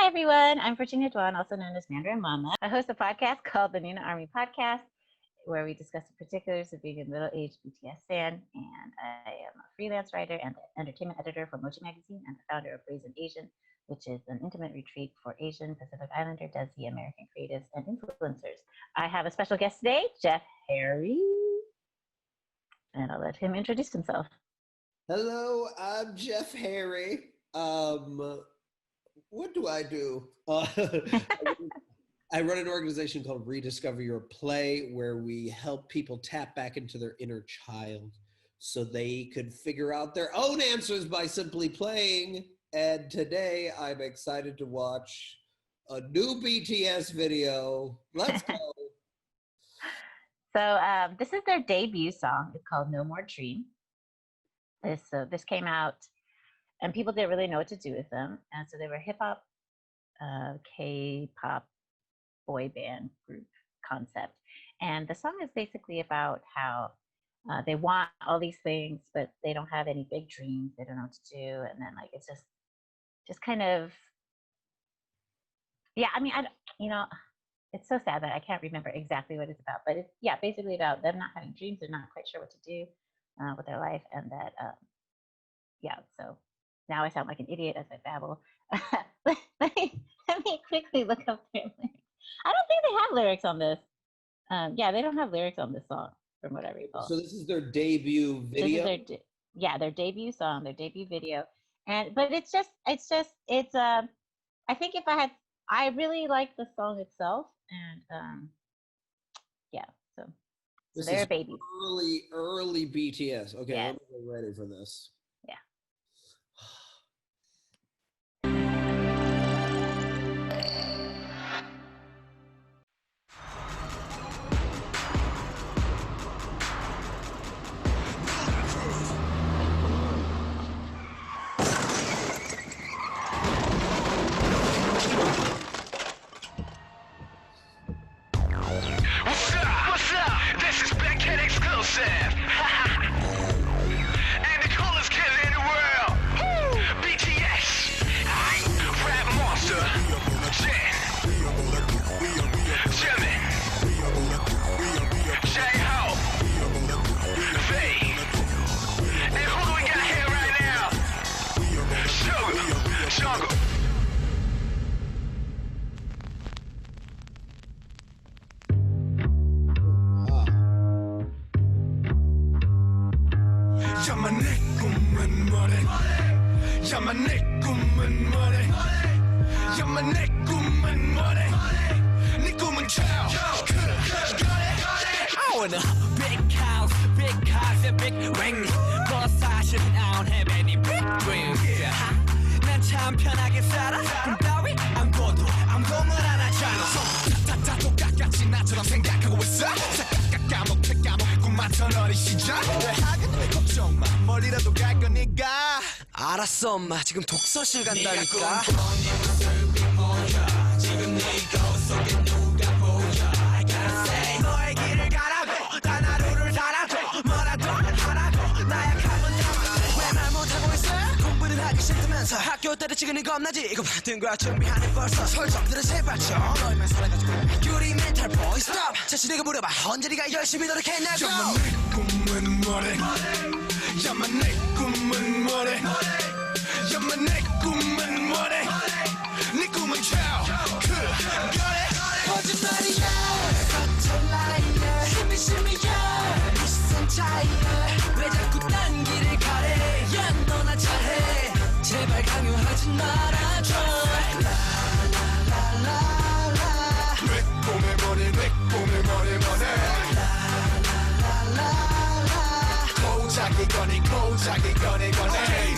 Hi, everyone. I'm Virginia Dwan, also known as Mandarin Mama. I host a podcast called the Noona Army Podcast, where we discuss the particulars of being a middle-aged BTS fan. And I am a freelance writer and entertainment editor for Mochi Magazine and the founder of BrAzn AZN, which is an intimate retreat for Asian Pacific Islander, Desi, American creatives, and influencers. I have a special guest today, Jeff Harry, and I'll let him introduce himself. Hello, I'm Jeff Harry. What do I do? I run an organization called Rediscover Your Play, where we help people tap back into their inner child so they could figure out their own answers by simply playing. And today I'm excited to watch a new BTS video. Let's go. So this is their debut song. It's called No More Dream. This came out, and people didn't really know what to do with them. And so they were hip-hop, K-pop boy band group concept. And the song is basically about how they want all these things, but they don't have any big dreams. They don't know what to do. And then like, it's just kind of, yeah, I mean, it's so sad that I can't remember exactly what it's about, but it's, yeah, basically about them not having dreams. They're not quite sure what to do with their life. And that, yeah, so now I sound like an idiot as I babble. let me quickly look up their lyrics. I don't think they have lyrics on this. Yeah, they don't have lyrics on this song, from what I recall. So this is their debut video? This is their debut song, their debut video. But it's I think I really like the song itself, and yeah, so they're babies. Early BTS. Okay, yes. I'm ready for this. Yeah. And the coolest kid in the world, BTS, rap monster, Jimin, J-Hope, Faye, and who do we got here right now? Sugar, Jungle. 야만 내 꿈은 뭐래 야만 내 꿈은 뭐래 야만 내 꿈은 뭐래 네 꿈은 child I want a big house, big cars and big rings 뭐 사실은 I don't have any big dreams 난 참 편하게 살아 꿈 따위 안 꿔도 아무것도 안 하잖아 다 똑같이 나처럼 생각하고 있어 까먹 꿈만던 어린 시절 왜 하긴 걱정 마 멀리라도 갈 거니까 알았어 엄마 지금 독서실 간다니까 지금 네 거울 속에 누가 보여 I gotta say 너의 길을 가라고 단 하루를 살아도 뭐라도 하라고 나약하면 담아 왜 말 못하고 있어 공부를 하기 싫다면서 학교 때려치기는 겁나지 이거 받은 거야 준비하네 벌써 설정들은 제발 좀 너희만 살아가지고 유리 멘탈 보이 stop 자신에게 물어봐 언제 네가 열심히 노력했냐고 야만 내 꿈은 뭐래 야만 내 꿈은 뭐래 야만 내 꿈은 뭐래 네 꿈은 child 그거래 거짓말이야 Such liar 심이야 이 시선 차이야 왜 자꾸 딴 길을 가래 야 너나 잘해 제발 강요하지 말아줘 내 꿈의 머리 내 꿈의 머리 고작이 거니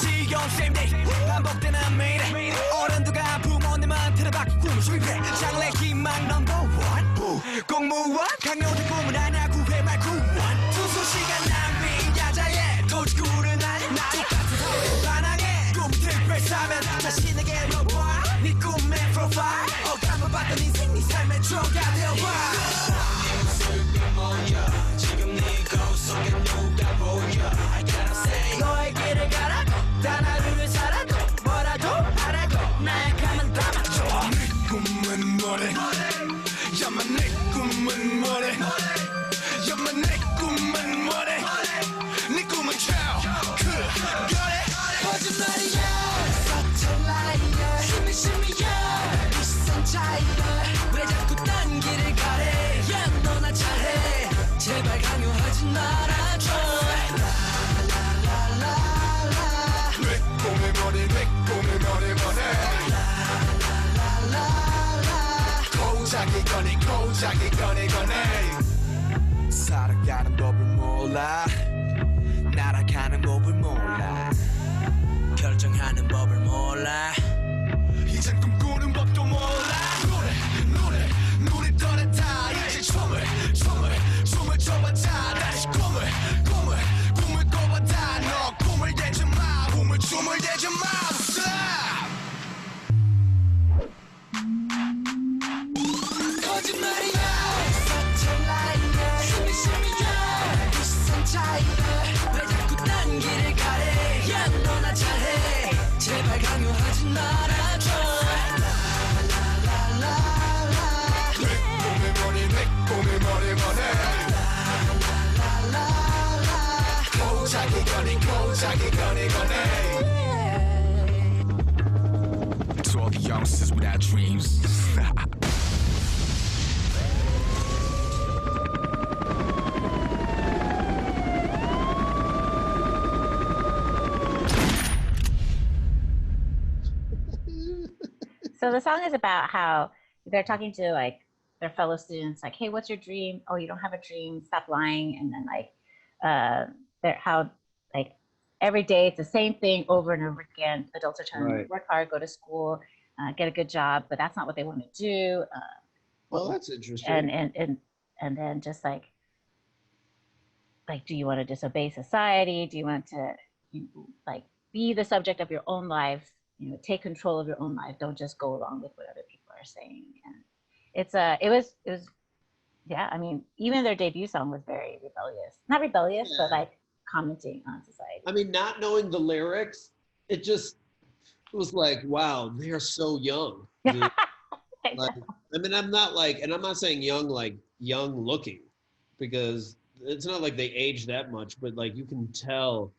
지겨운 same day 반복되는 매일 어른들과 부모님한테는 받고 꿈을 수입해 장래 희망 넘버 원 공무원 강요된 꿈을 아냐 구해 말 구원 투수시간 낭비 야자에 도지구를 아냐 똑같은 반항에 꿈 특별 사면 자신에게 물어봐 네 꿈의 프로파일 어감을 받던 인생 네 삶의 조가 되어봐 네 모습이 뭐야 지금 네 거울 속에 누가 보여 I gotta say 너의 길을 가라고 단 하루를 살아도 뭐라도 하라고 나약하면 담아줘 뭐래 야마 내 꿈은 뭐래 야마 내 꿈은 뭐래 네 꿈은 그거래 거짓말이야 사텔라이트 심이야 비싼 차이야 왜 자꾸 딴 길을 가래 야 너나 잘해 제발 강요하지 말아줘 내 꿈의 머리 내 꿈의 머리 고자기 꺼내 살아가는 법을 몰라 날아가는 법을 몰라 결정하는 법을 몰라 이젠 꿈꾸는 법도 몰라 눈이 떠났다 이제 춤을 춰봤자 다시 꿈을 꿔봤다 너 꿈을 대지 마 춤을 대지 마 거짓말이야 사텔라이트 심이야 비싼 차이야 왜 자꾸 딴 길을 가래 야 너나 잘해 제발 강요하지 말아줘 내 꿈의 머리 고자기 꺼내 To all the youngsters without dreams So the song is about how they're talking to like their fellow students, like, hey, what's your dream? Oh, you don't have a dream, stop lying. And then like they're how like every day it's the same thing over and over again. Adults are telling them work hard, go to school, get a good job, but that's not what they want to do. Well, that's interesting. And then just like do you want to disobey society? Do you want to like be the subject of your own life? You know, take control of your own life. Don't just go along with what other people are saying. And it was yeah. I mean, even their debut song was very rebellious. Not rebellious, but like commenting on society. I mean, not knowing the lyrics, it was like, wow, they are so young. Like, I mean, I'm not saying young like young looking, because it's not like they age that much, but like you can tell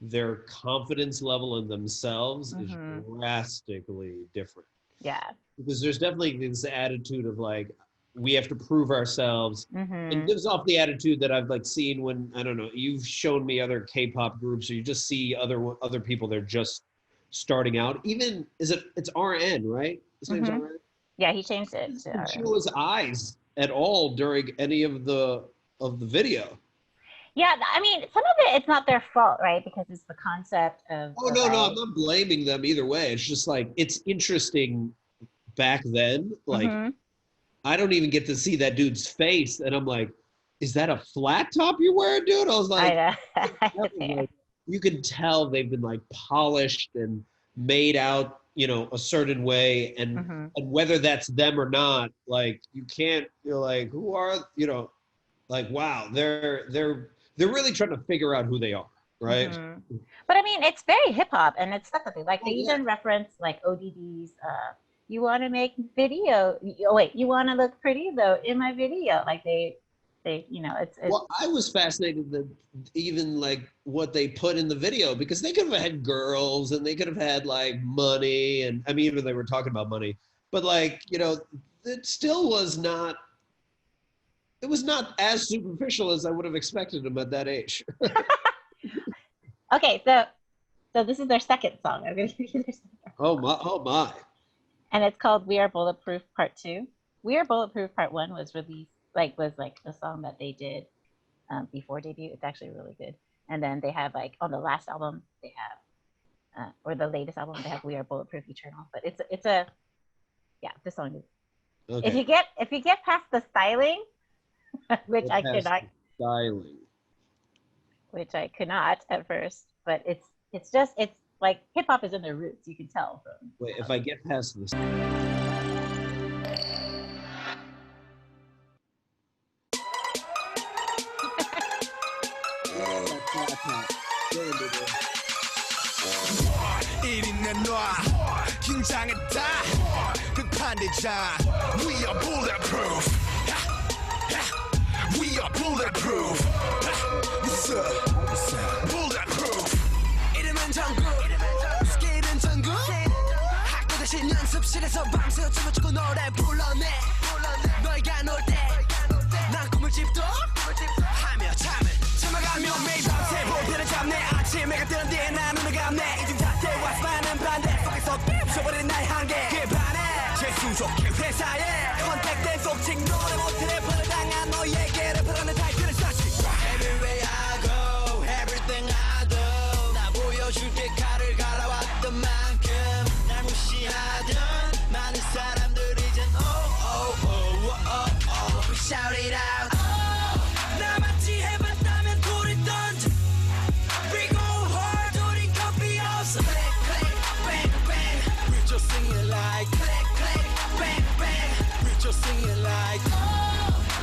their confidence level in themselves is drastically different. Yeah. Because there's definitely this attitude of like, we have to prove ourselves. It gives off the attitude that I've like seen when, I don't know, you've shown me other K-pop groups, or you just see other people, they're just starting out. Even, it's RN, right? His name's RN? Yeah, he changed it to He didn't RN. show his eyes at all during any of the video. Yeah, I mean, some of it's not their fault, right? Because it's the concept of. Oh, no, I'm not blaming them either way. It's just like, it's interesting back then. Like, I don't even get to see that dude's face. And I'm like, is that a flat top you're wearing, dude? I was like, like you can tell they've been like polished and made out, you know, a certain way. And whether that's them or not, like, you're like, who are, you know, like, wow, they're really trying to figure out who they are, right? But I mean, it's very hip hop, and it's stuff that they like. They even reference like ODD's. You want to make video? Oh wait, you want to look pretty though in my video? Like they, you know, it's. Well, I was fascinated that even like what they put in the video, because they could have had girls and they could have had like money, and I mean, even they were talking about money, but like, you know, it still was not. It was not as superficial as I would have expected them at that age. Okay, so this is their second song. I'm gonna give you their second. Oh my. And it's called "We Are Bulletproof Part 2." "We Are Bulletproof Part 1" was released was a song that they did before debut. It's actually really good. And then they have like on the last album they have, or the latest album they have "We Are Bulletproof Eternal." But it's a this song is. Okay. If you get past the styling. Which I could not. Styling. Which I could not at first, but it's like hip hop is in their roots. You can tell from. Wait, if I get past this. 반대장. We are bulletproof. We are bulletproof. What's up? Bulletproof. 이름은 정국. 스킬은 전국. 학교 대신 연습실에서 밤새 춤을 추고 노래 불러내. 너희가 놀 때 난 꿈을 집도 하며 참아가며 매일 밤새 볼펜을 잡네. 아침 해가 뜨는 뒤에 난 눈을 감네. 이중 잣대와 스파는 반대 속에서 삐쳐버린 나의 한계. 그에 반해 재수족해 회사에 컨택된 속칭 노래 못해 래퍼를 당한 너에게 래퍼라는 타이틀을 썼지. Everywhere I go, everything I do 나 보여줄게 칼을 갈아왔던 만큼 날 무시하던 많은 사람들 이젠 We shout it out. 나같이 해봤다면 돌을 던져. We go hard, 우린 copy 없어. Click, click, bang, bang. We just sing it like click, click, bang, bang. We just sing it like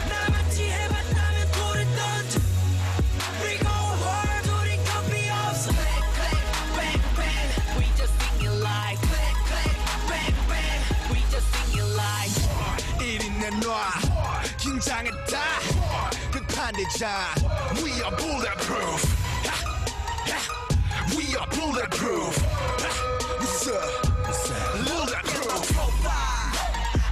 나같이 해봤다면 돌을 던져. We go hard, 우린 copy 없어. Click, click, bang, bang. We just sing it like click, click, bang, bang. We just sing it like 1인 내놔 긴장했다 극한대장. We are bulletproof. We are bulletproof. What's up? Bulletproof.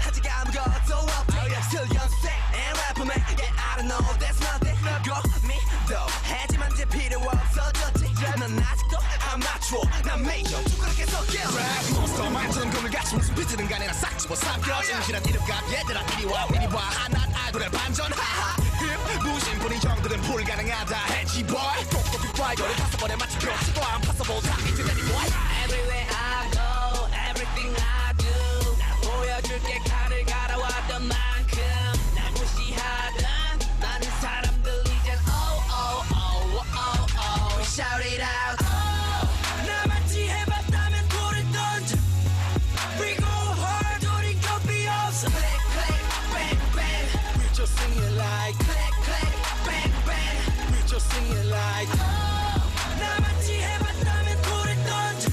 아직 아무것도 없지. Still young, sick and rapper man. Yeah, I don't know, that's nothing. Go me though. 하지만 이제 필요 없어졌지. 넌 아직도 아마추어. 난 메이저. 그렇게 섞여. Rap monster 만처럼 금을 같이 무슨 비트는 간에나 싹 집어 삼켜. 진실한 이름값 얘들아 이리 와 이리 와. 난 아이돌의 반전 하하. 무심분이 형들은 불가능하다 해지 boy. 똑똑히 파이거를 다섯 번에 맞춰 펴지고 안 passable 다 이제 내리 boy. Everywhere I go, everything I do 나 보여줄게 칼을 갈아왔던 만큼 날 무시하던 많은 사람들 이젠 We shout it out. 나같이 해봤다면 돌을 던져. We go hard, 우린 copy 없어. Click, click, bang, bang. We just sing it like click, click, bang, bang. We just sing it like 나같이 해봤다면 돌을 던져.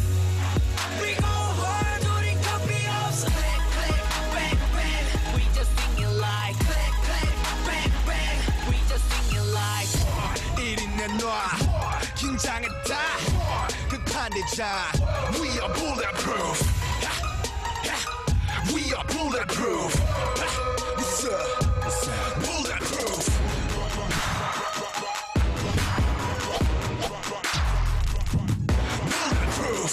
We go hard, 우린 copy 없어. Click, click, bang, bang. We just sing it like click, click, bang, bang. We just sing it like 1인 내놔 긴장했다 극한대장. We are bulletproof. We are bulletproof. What's up? Bulletproof. Bulletproof.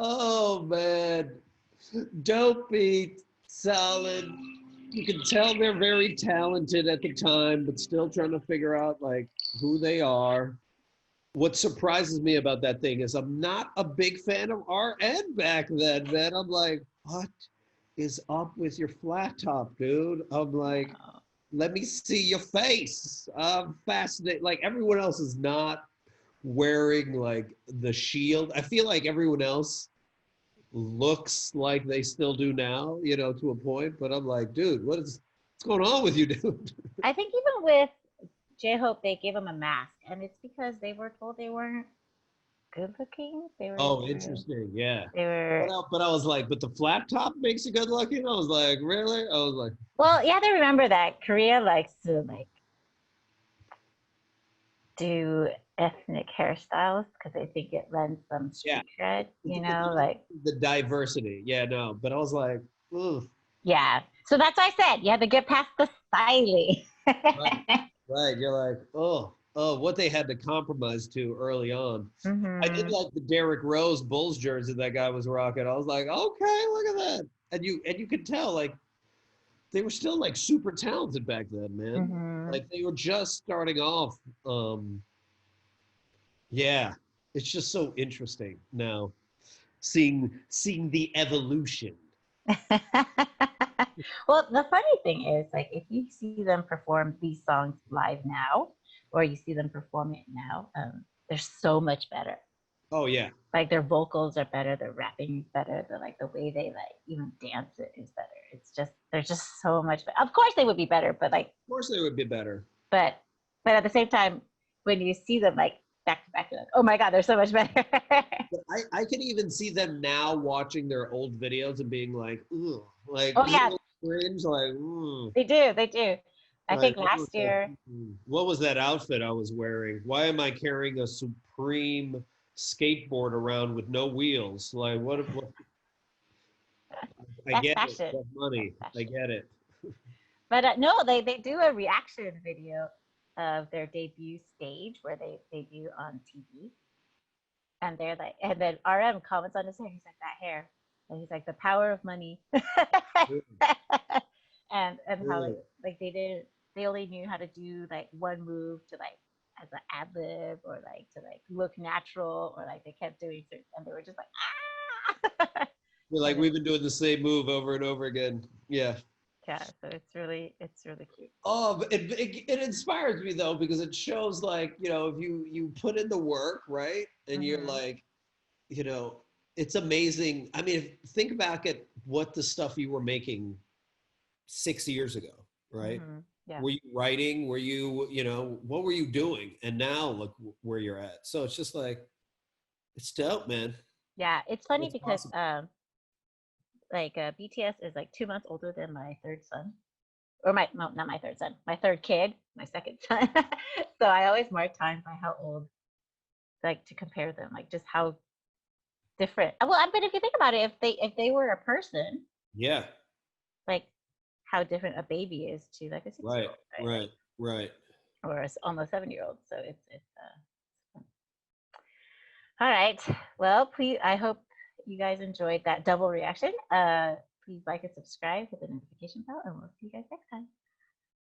Oh man, dope beat, solid. You can tell they're very talented at the time, but still trying to figure out like who they are. What surprises me about that thing is I'm not a big fan of RN back then, man. I'm like, what is up with your flat top, dude? I'm like, let me see your face. I'm fascinated. Like everyone else is not wearing like the shield. I feel like everyone else looks like they still do now, you know, to a point, but I'm like, dude, what's going on with you, dude? I think even with J-Hope, they gave him a mask, and it's because they were told they weren't good looking. They were. Interesting. Yeah. They were. But I was like, but the flat top makes you good looking. I was like, really? I was like, well, you have to remember that Korea likes to like do ethnic hairstyles because I think it lends them street cred, you know, like the diversity. Yeah, no, but I was like, ugh. Yeah, so that's why I said you have to get past the styling. Right, you're like, oh, what they had to compromise to early on. Mm-hmm. I did like the Derrick Rose Bulls jersey that guy was rocking. I was like, okay, look at that, and you could tell like they were still like super talented back then, man. Mhm. Like they were just starting off. Yeah, it's just so interesting now seeing the evolution. Well, the funny thing is, like, if you see them perform these songs live now, or you see them perform it now, they're so much better. Oh yeah, Like their vocals are better, their rapping is better, the way they like even dance it is better. It's just they're just so much better. Of course they would be better, but like, of course they would be better. but at the same time, when you see them like back to back, you're like, oh my god, they're so much better. But I can even see them now watching their old videos and being like, ugh, like Oh yeah, cringe, like, ugh. they do, they do. I Like, think last year, what was that outfit I was wearing? Why am I carrying a Supreme skateboard around with no wheels? Like, what I that's get it. fashion. That's money. That's I fashion. get it. But no, they do a reaction video of their debut stage where they debut on TV, and they're like, and then RM comments on his hair. He's like, that hair, and he's like, the power of money, and how Really? like they only knew how to do like one move to like as an ad lib or like to like look natural or like they kept doing certain, and they were just like ah. You're like, And we've been doing the same move over and over again. Yeah. yeah, so it's really cute. Oh, but it inspires me though, because it shows like, you know, if you put in the work, right? And you're Mm-hmm. like, you know, it's amazing. I mean, think back at what the stuff you were making 6 years ago, right? Mm-hmm. Yeah. Were you writing? Were you, you know, what were you doing? And now look where you're at. So it's just like, it's dope, man. Yeah, it's funny It's because possible. like BTS is like 2 months older than my third son, or my no, not my third son, my third kid, my second son. So I always mark time by how old, like to compare them, like just how different. Well, but if you think about it, if they were a person, Yeah, like how different a baby is to like a 6 year right, old, right? right, right. Or almost 7 year old. So it's all right. Well, please, I hope you guys enjoyed that double reaction. Please like and subscribe with the notification bell, and we'll see you guys next time.